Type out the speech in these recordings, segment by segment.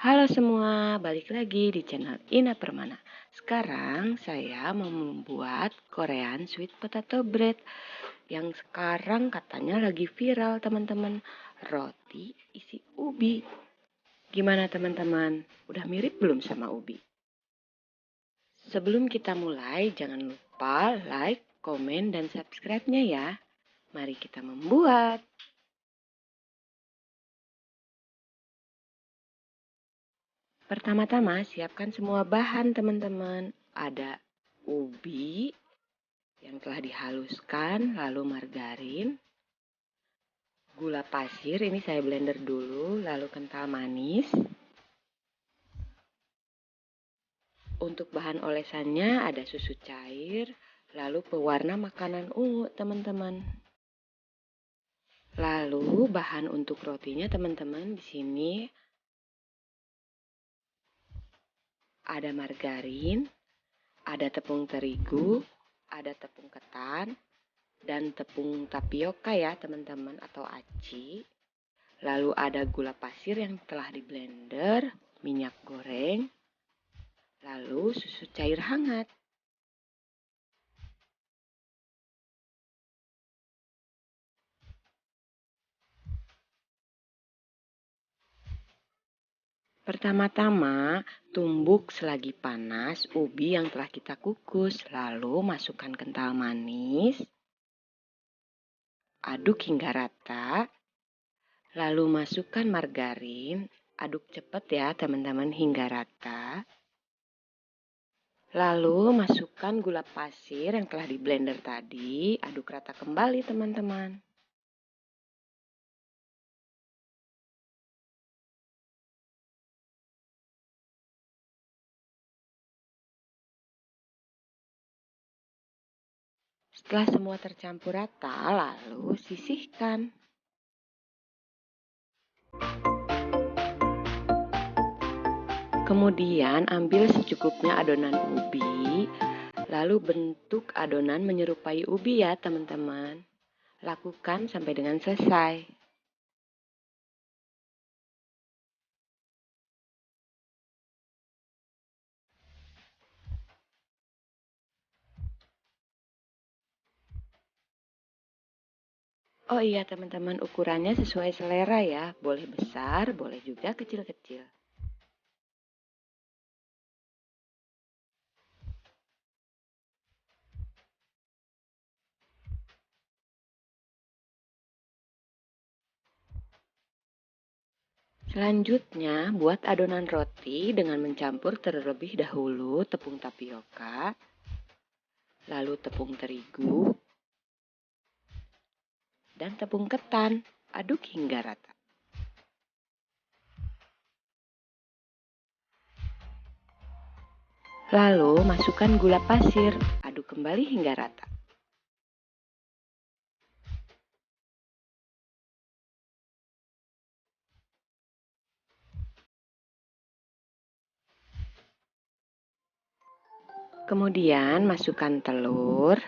Halo semua, balik lagi di channel Ina Permana. Sekarang saya mau membuat Korean Sweet Potato Bread yang sekarang katanya lagi viral teman-teman. Roti isi ubi. Gimana teman-teman? Udah mirip belum sama ubi? Sebelum kita mulai, jangan lupa like, komen, dan subscribe-nya ya. Mari kita membuat. Pertama-tama siapkan semua bahan teman-teman. Ada ubi yang telah dihaluskan, lalu margarin, gula pasir, ini saya blender dulu, lalu kental manis. Untuk bahan olesannya ada susu cair, lalu pewarna makanan ungu teman-teman. Lalu bahan untuk rotinya teman-teman di sini ada margarin, ada tepung terigu, ada tepung ketan, dan tepung tapioka ya teman-teman atau aci. Lalu ada gula pasir yang telah di blender, minyak goreng, lalu susu cair hangat. Pertama-tama, tumbuk selagi panas ubi yang telah kita kukus, lalu masukkan kental manis, aduk hingga rata, lalu masukkan margarin, aduk cepat ya teman-teman hingga rata. Lalu masukkan gula pasir yang telah di blender tadi, aduk rata kembali teman-teman. Setelah semua tercampur rata, lalu sisihkan. Kemudian ambil secukupnya adonan ubi, lalu bentuk adonan menyerupai ubi ya teman-teman. Lakukan sampai dengan selesai. Oh iya teman-teman, ukurannya sesuai selera ya. Boleh besar, boleh juga kecil-kecil. Selanjutnya, buat adonan roti dengan mencampur terlebih dahulu tepung tapioka, lalu tepung terigu, dan tepung ketan. Aduk hingga rata. Lalu masukkan gula pasir, aduk kembali hingga rata. Kemudian masukkan telur,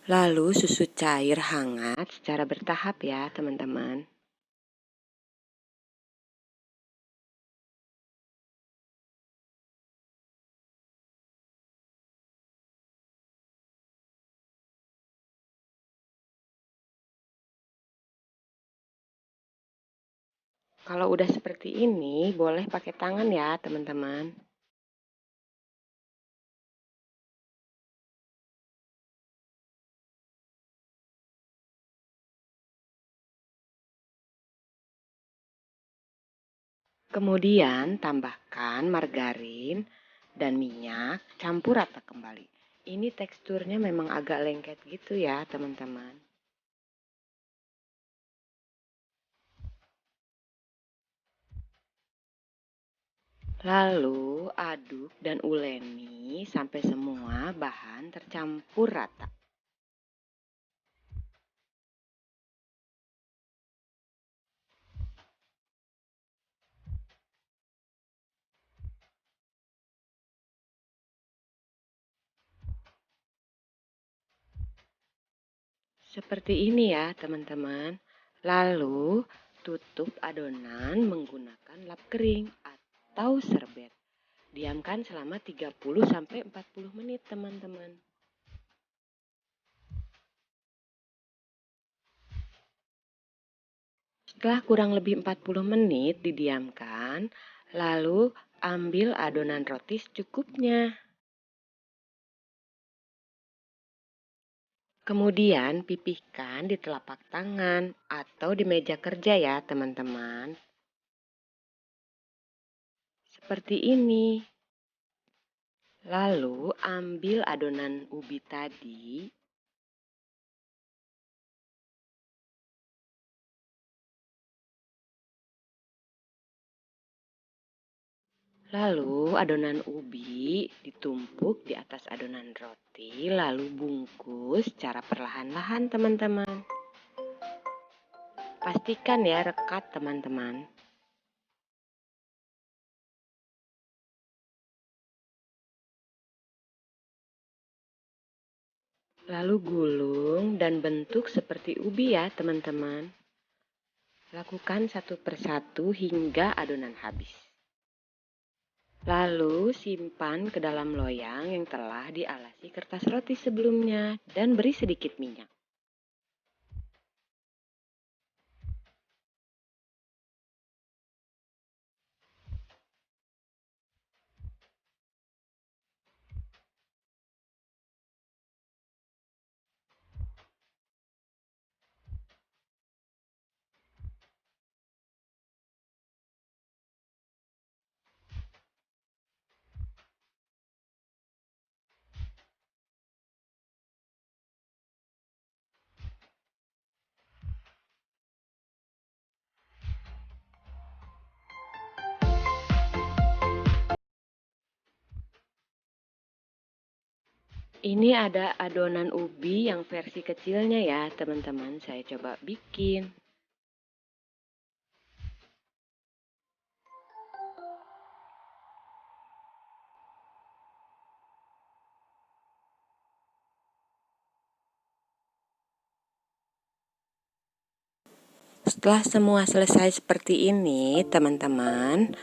lalu susu cair hangat secara bertahap ya teman-teman. Kalau udah seperti ini, boleh pakai tangan ya teman-teman. Kemudian tambahkan margarin dan minyak, campur rata kembali. Ini teksturnya memang agak lengket gitu ya teman-teman. Lalu aduk dan uleni sampai semua bahan tercampur rata. Seperti ini ya teman-teman. Lalu tutup adonan menggunakan lap kering atau serbet. Diamkan selama 30-40 menit teman-teman. Setelah kurang lebih 40 menit didiamkan, lalu ambil adonan roti secukupnya. Kemudian pipihkan di telapak tangan atau di meja kerja ya teman-teman. Seperti ini. Lalu ambil adonan ubi tadi. Lalu adonan ubi ditumpuk di atas adonan roti, lalu bungkus secara perlahan-lahan teman-teman. Pastikan ya rekat teman-teman. Lalu gulung dan bentuk seperti ubi ya teman-teman. Lakukan satu persatu hingga adonan habis. Lalu simpan ke dalam loyang yang telah dialasi kertas roti sebelumnya dan beri sedikit minyak. Ini ada adonan ubi yang versi kecilnya ya teman-teman, saya coba bikin. Setelah semua selesai seperti ini teman-teman,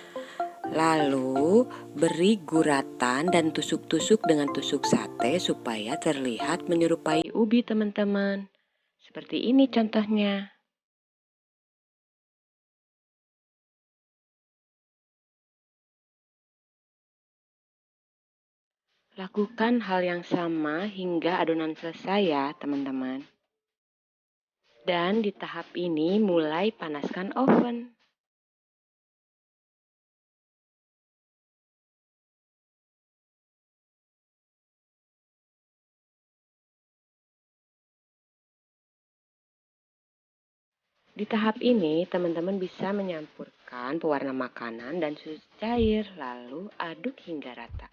lalu beri guratan dan tusuk-tusuk dengan tusuk sate supaya terlihat menyerupai ubi teman-teman. Seperti ini contohnya. Lakukan hal yang sama hingga adonan selesai ya teman-teman. Dan di tahap ini mulai panaskan oven. Di tahap ini, teman-teman bisa menyampurkan pewarna makanan dan susu cair, lalu aduk hingga rata.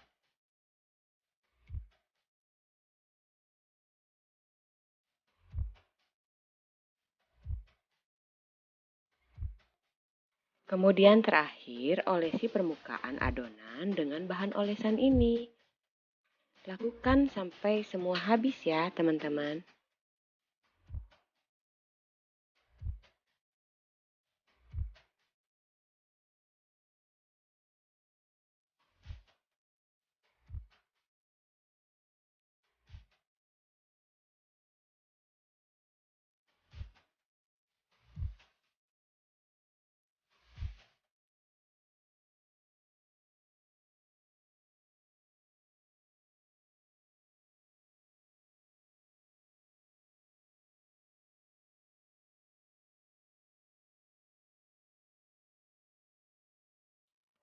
Kemudian terakhir, olesi permukaan adonan dengan bahan olesan ini. Lakukan sampai semua habis ya, teman-teman.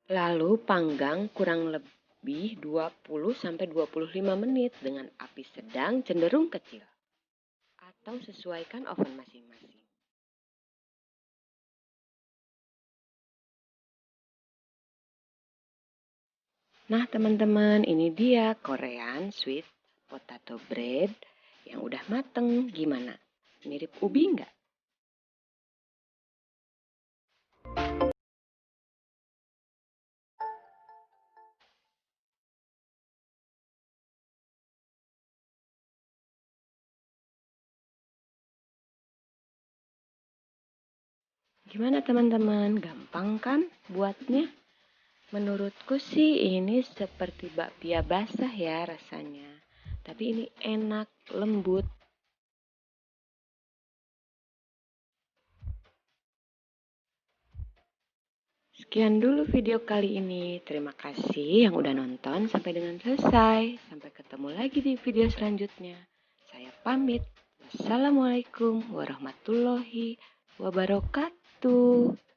Lalu panggang kurang lebih 20-25 menit dengan api sedang cenderung kecil. Atau sesuaikan oven masing-masing. Nah teman-teman, ini dia Korean sweet potato bread yang udah mateng. Gimana? Mirip ubi nggak? Gimana teman-teman? Gampang kan buatnya? Menurutku sih ini seperti bakpia basah ya rasanya. Tapi ini enak, lembut. Sekian dulu video kali ini. Terima kasih yang udah nonton sampai dengan selesai. Sampai ketemu lagi di video selanjutnya. Saya pamit. Wassalamualaikum warahmatullahi wabarakatuh.